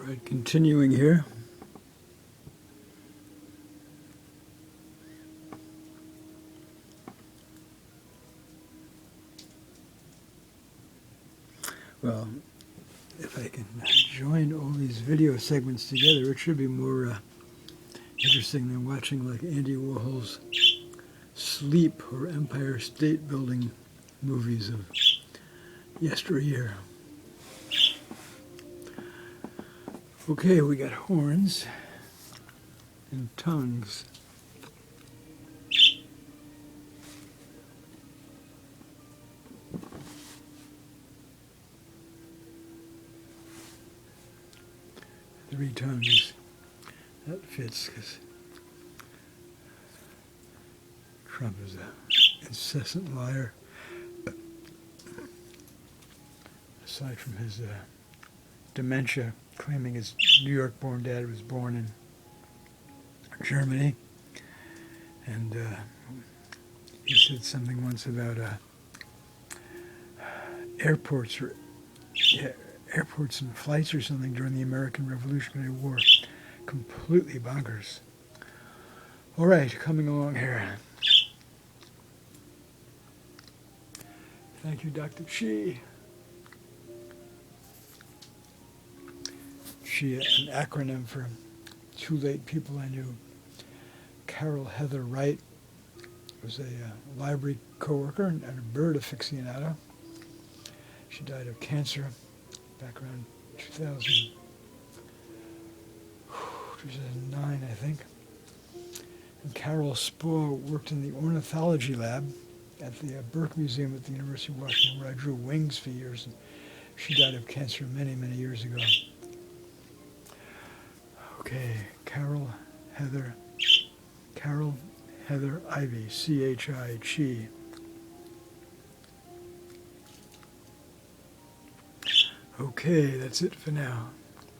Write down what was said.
Right, continuing here. Well, if I can join all these video segments together, it should be more interesting than watching like Andy Warhol's Sleep or Empire State Building movies of yesteryear. Okay, we got horns and tongues. Three tongues. That fits because Trump is an incessant liar. Aside from his dementia, claiming his New York-born dad was born in Germany. And he said something once about airports and flights or something during the American Revolutionary War. Completely bonkers. All right, coming along here. Thank you, Dr. Chi. She, an acronym for two late people I knew. Carol Heather Wright was a library co-worker and a bird aficionado. She died of cancer back around 2009, I think. And Carol Spohr worked in the ornithology lab at the Burke Museum at the University of Washington, where I drew wings for years. And she died of cancer many, many years ago. Okay, Carol Heather Ivy, C-H-I, Chi. Okay, that's it for now.